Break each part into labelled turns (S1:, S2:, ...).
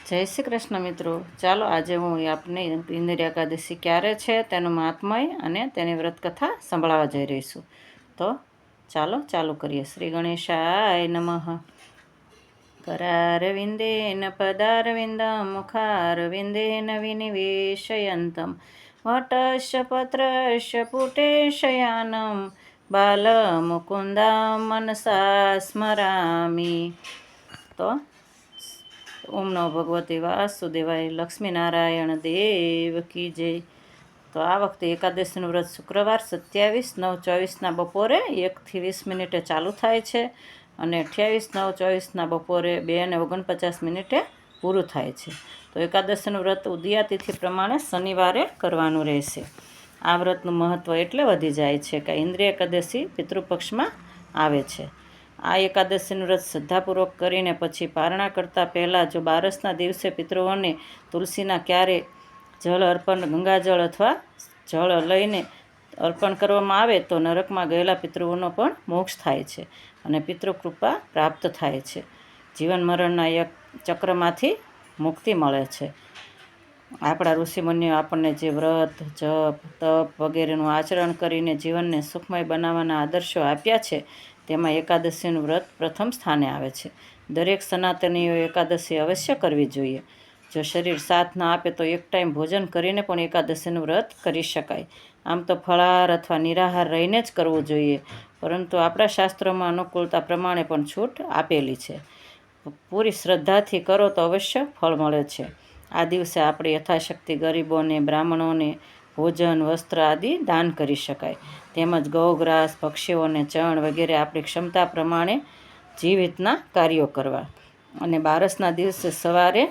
S1: જય શ્રી કૃષ્ણ મિત્રો, ચાલો આજે હું આપને ઇન્દ્ર એકાદશી ક્યારે છે તેનું મહાત્મય અને તેની વ્રતકથા સંભળાવવા જઈ રહી છું. તો ચાલુ કરીએ. શ્રી ગણેશાય નમઃ. કરારવિંદેન પદારવિંદમ મુખારવિંદેન વિનિવેશયંતમ વટસ્ય પત્રસ્ય પુટે શયાનમ બાલમુકુંદમ મનસા સ્મરામી. તો ઓમ નમો ભગવતે વાસુદેવાય. લક્ષ્મીનારાયણ દેવ કી જય. તો આ વખતે એકાદશીનું વ્રત શુક્રવાર 27/9/24 બપોરે 1:20 ચાલુ થાય છે અને 28/9/24 બપોરે 2:49 પૂરું થાય છે. તો એકાદશીનું વ્રત ઉદયા તિથિ પ્રમાણે શનિવારે કરવાનું રહેશે. આ વ્રતનું મહત્ત્વ એટલે વધી જાય છે કે ઇન્દ્રિય એકાદશી પિતૃપક્ષમાં આવે છે. આ એકાદશીનું વ્રત શ્રદ્ધાપૂર્વક કરીને પછી પારણા કરતાં પહેલાં જો બારસના દિવસે પિતૃઓને તુલસીના ક્યારે જળ અર્પણ, ગંગાજળ અથવા જળ લઈને અર્પણ કરવામાં આવે તો નરકમાં ગયેલા પિતૃઓનો પણ મોક્ષ થાય છે અને પિતૃકૃપા પ્રાપ્ત થાય છે. જીવન મરણના ચક્રમાંથી મુક્તિ મળે છે. આપણા ઋષિમુનિઓ આપણને જે વ્રત, જપ, તપ વગેરેનું આચરણ કરીને જીવનને સુખમય બનાવવાના આદર્શો આપ્યા છે તેમાં એકાદશીનું વ્રત પ્રથમ સ્થાને આવે છે. દરેક સનાતનીઓએ એકાદશી અવશ્ય કરવી જોઈએ. જો શરીર સાથ ન આપે તો એક ટાઈમ ભોજન કરીને પણ એકાદશીનું વ્રત કરી શકાય. આમ તો ફળાહાર અથવા નિરાહાર રહીને જ કરવું જોઈએ, પરંતુ આપણા શાસ્ત્રોમાં અનુકૂળતા પ્રમાણે પણ છૂટ આપેલી છે. પૂરી શ્રદ્ધાથી કરો તો અવશ્ય ફળ મળે છે. આ દિવસે આપણે યથાશક્તિ ગરીબોને, બ્રાહ્મણોને ભોજન, વસ્ત્ર આદિ દાન કરી શકાય. તેમજ ગૌગ્રાસ, પક્ષીઓને ચણ વગેરે આપણી ક્ષમતા પ્રમાણે જીવહિતના કાર્યો કરવા. અને બારસના દિવસે સવારે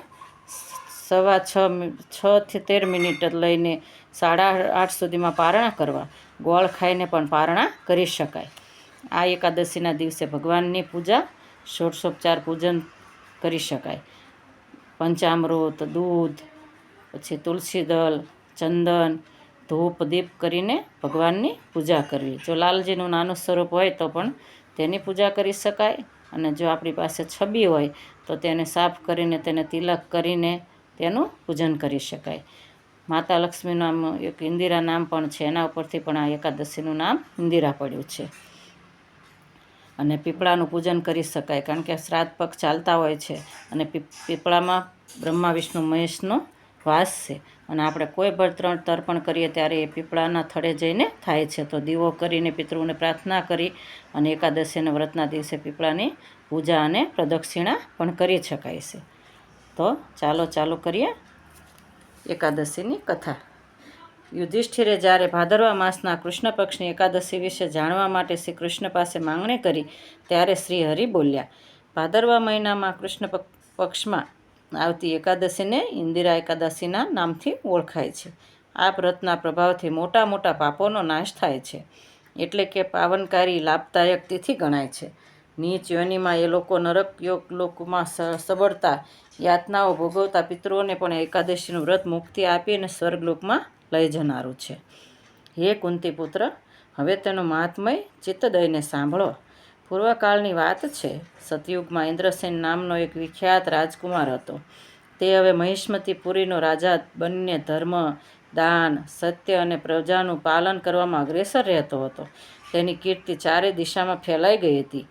S1: 6:13 લઈને 8:30 સુધીમાં પારણા કરવા. ગોળ ખાઈને પણ પારણા કરી શકાય. આ એકાદશીના દિવસે ભગવાનની પૂજા, ષોડશોપચાર પૂજન કરી શકાય. પંચામૃત, દૂધ, પછી તુલસી દળ, ચંદન, ધૂપ, દીપ કરીને ભગવાનની પૂજા કરવી. જો લાલજીનું નાનું સ્વરૂપ હોય તો પણ તેની પૂજા કરી શકાય અને જો આપણી પાસે છબી હોય તો તેને સાફ કરીને તેને તિલક કરીને તેનું પૂજન કરી શકાય. માતા લક્ષ્મીનું નામ એક ઇન્દિરા નામ પણ છે, એના ઉપરથી પણ આ એકાદશીનું નામ ઇન્દિરા પડ્યું છે. અને પીપળાનું પૂજન કરી શકાય, કારણ કે શ્રાદ્ધ પક્ષ ચાલતા હોય છે અને પીપળામાં બ્રહ્મા, વિષ્ણુ, મહેશનો વાસ છે અને આપણે કોઈ પણ તર્પણ કરીએ ત્યારે એ પીપળાના થડે જઈને થાય છે. તો દીવો કરીને પિતૃઓને પ્રાર્થના કરી અને એકાદશીના વ્રતના દિવસે પીપળાની પૂજા અને પ્રદક્ષિણા પણ કરી શકાય છે. તો ચાલો કરીએ એકાદશીની કથા. યુધિષ્ઠિરે જ્યારે ભાદરવા માસના કૃષ્ણ પક્ષની એકાદશી વિશે જાણવા માટે શ્રી કૃષ્ણ પાસે માંગણી કરી ત્યારે શ્રી હરિ બોલ્યા. ભાદરવા મહિનામાં કૃષ્ણ પક્ષમાં આવતી એકાદશીને ઇન્દિરા એકાદશીના નામથી ઓળખાય છે. આ વ્રતના પ્રભાવથી મોટા પાપોનો નાશ થાય છે, એટલે કે પાવનકારી, લાભદાયક તિથિ ગણાય છે. નીચ યોનિમાં એ લોકો નરક લોકમાં સબળતા, યાતનાઓ ભોગવતા પિતૃઓને પણ એકાદશીનું વ્રત મુક્તિ આપીને સ્વર્ગલોકમાં લઈ જનારું છે. હે કુંતી પુત્ર, હવે તેનું મહાત્મય ચિત્ત દઈને સાંભળો. પૂર્વકાળની વાત છે. સતયુગમાં ઇન્દ્રસેન નામનો એક વિખ્યાત રાજકુમાર હતો. તે હવે મહિષ્મતીપુરીનો રાજા બનીને ધર્મ, દાન, સત્ય અને પ્રજાનું પાલન કરવામાં અગ્રેસર રહેતો હતો. તેની કીર્તિ ચારે દિશામાં ફેલાઈ ગઈ હતી.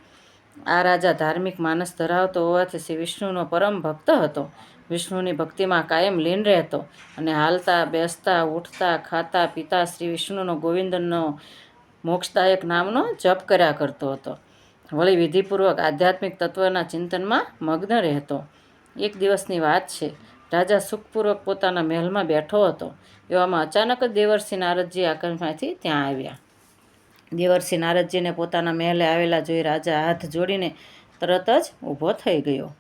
S1: આ રાજા ધાર્મિક માનસ ધરાવતો હોવાથી શ્રી વિષ્ણુનો પરમ ભક્ત હતો. વિષ્ણુની ભક્તિમાં કાયમ લીન રહેતો અને હાલતા, બેસતા, ઉઠતા, ખાતા, પીતા શ્રી વિષ્ણુનો ગોવિંદનો મોક્ષદાયક નામનો જપ કર્યા કરતો હતો. વળી વિધિપૂર્વક આધ્યાત્મિક તત્વના ચિંતનમાં મગ્ન રહેતો. એક દિવસની વાત છે. રાજા સુખપૂર્વક પોતાના મહેલમાં બેઠો હતો. એવામાં અચાનક જ દેવર્ષિ નારદજી આકાશમાંથી ત્યાં આવ્યા. દેવર્ષિ નારદજીને પોતાના મહેલે આવેલા જોઈ રાજા હાથ જોડીને તરત જ ઊભો થઈ ગયો.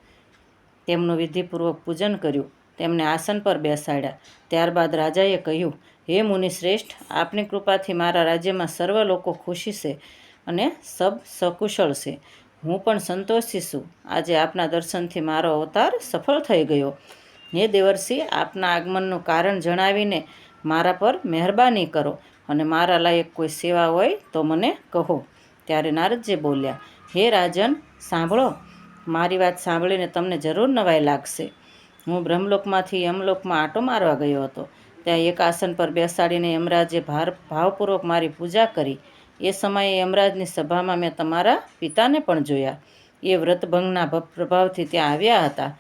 S1: તેમનું વિધિપૂર્વક પૂજન કર્યું, તેમને આસન પર બેસાડ્યા. ત્યારબાદ રાજાએ કહ્યું, હે મુનિશ્રેષ્ઠ, આપની કૃપાથી મારા રાજ્યમાં સર્વ લોકો ખુશી છે અને સબ સકુશળ છે. હું પણ સંતોષી છું. આજે આપના દર્શનથી મારો અવતાર સફળ થઈ ગયો. હે દેવર્ષિ, આપના આગમનનું કારણ જણાવીને મારા પર મહેરબાની કરો અને મારા લાયક કોઈ સેવા હોય તો મને કહો. ત્યારે નારદજી બોલ્યા, હે રાજન, સાંભળો. મારી વાત સાંભળીને તમને જરૂર નવાઈ લાગશે. હું બ્રહ્મલોકમાંથી યમલોકમાં આંટો મારવા ગયો હતો. ત્યાં એક આસન પર બેસાડીને યમરાજે ભાવપૂર્વક મારી પૂજા કરી. એ સમયે યમરાજની સભામાં મેં તમારા પિતાને પણ જોયા. એ વ્રતભંગના પ્રભાવથી ત્યાં આવ્યા હતા.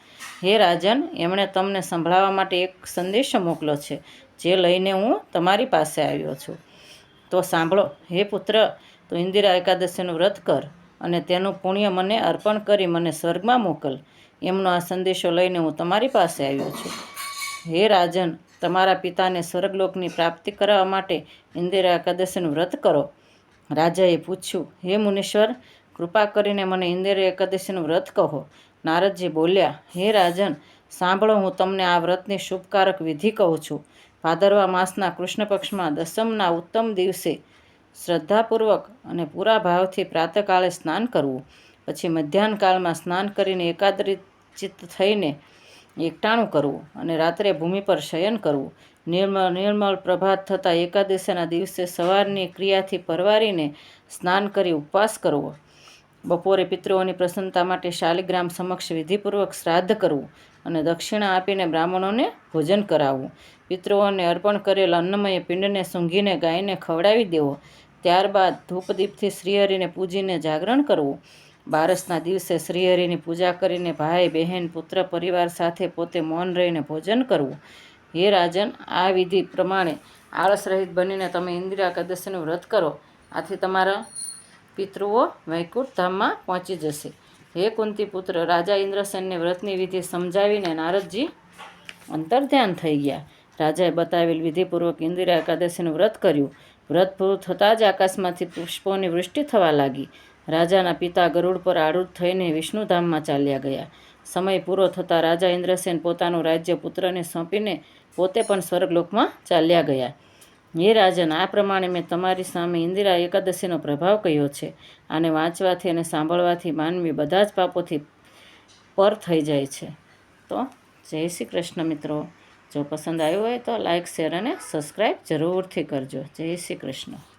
S1: હે રાજન, એમણે તમને સંભળાવવા માટે એક સંદેશો મોકલ્યો છે, જે લઈને હું તમારી પાસે આવ્યો છું. તો સાંભળો. હે પુત્ર, તું ઇન્દિરા એકાદશીનું વ્રત કર અને તેનું પુણ્ય મને અર્પણ કરી મને સ્વર્ગમાં મોકલ. એમનો આ સંદેશો લઈને હું તમારી પાસે આવ્યો છું. હે રાજન, તમારા પિતાને સ્વર્ગલોકની પ્રાપ્તિ કરવા માટે ઇન્દિરા એકાદશીનું વ્રત કરો. રાજાએ પૂછ્યું, હે મુનીશ્વર, કૃપા કરીને મને ઇન્દિરા એકાદશીનું વ્રત કહો. નારદજી બોલ્યા, હે રાજન, સાંભળો, હું તમને આ વ્રતની શુભકારક વિધિ કહું છું. ભાદરવા માસના કૃષ્ણ પક્ષમાં દસમના ઉત્તમ દિવસે શ્રદ્ધાપૂર્વક અને પૂરા ભાવથી પ્રાતઃકાળે સ્નાન કરવું. પછી મધ્યાહન કાળમાં સ્નાન કરીને એકાગ્રચિત્ત થઈને એકટાણું કરવું અને રાત્રે ભૂમિ પર શયન કરવું. નિર્મળ પ્રભાત થતાં એકાદશીના દિવસે સવારની ક્રિયાથી પરવારીને સ્નાન કરી ઉપવાસ કરવો. બપોરે પિતૃઓની પ્રસન્નતા માટે શાલિગ્રામ સમક્ષ વિધિપૂર્વક શ્રાદ્ધ કરવું અને દક્ષિણા આપીને બ્રાહ્મણોને ભોજન કરાવવું. પિતૃઓને અર્પણ કરેલ અન્નમય પિંડને સૂંઘીને ગાયને ખવડાવી દેવો. ત્યારબાદ ધૂપદીપથી શ્રીહરિને પૂજીને જાગરણ કરવું. બારસના દિવસે શ્રીહરિની પૂજા કરીને ભાઈ બહેન પુત્ર પરિવાર સાથે પોતે મૌન રહીને ભોજન કરવું. હે રાજન, આ વિધિ પ્રમાણે આળસ રહિત બનીને તમે ઇન્દિરા એકાદશીનું વ્રત કરો. આથી તમારા પિતૃઓ વૈકુંઠ ધામમાં પહોંચી જશે. હે કુંતી પુત્ર, રાજા ઇન્દ્રસેનને વ્રતની વિધિ સમજાવીને નારદજી અંતર્ધ્યાન થઈ ગયા. રાજાએ બતાવેલ વિધિપૂર્વક ઇન્દિરા એકાદશીનું વ્રત કર્યું. વ્રત પૂરું થતાં જ આકાશમાંથી પુષ્પોની વૃષ્ટિ થવા લાગી. રાજાના પિતા ગરુડ પર આરૂઢ થઈને વિષ્ણુધામમાં ચાલ્યા ગયા. સમય પૂરો થતાં રાજા ઇન્દ્રસેન પોતાનું રાજ્ય પુત્રને સોંપીને પોતે પણ સ્વર્ગલોકમાં ચાલ્યા ગયા. હે રાજન, આ પ્રમાણે મેં તમારી સામે ઇન્દિરા એકાદશીનો પ્રભાવ કહ્યો છે. આને વાંચવાથી અને સાંભળવાથી માનવી બધા જ પાપોથી પર થઈ જાય છે. તો જય શ્રી કૃષ્ણ મિત્રો. જો પસંદ આવ્યું હોય તો લાઈક, શેર અને સબસ્ક્રાઈબ જરૂરથી કરજો. જય શ્રી કૃષ્ણ.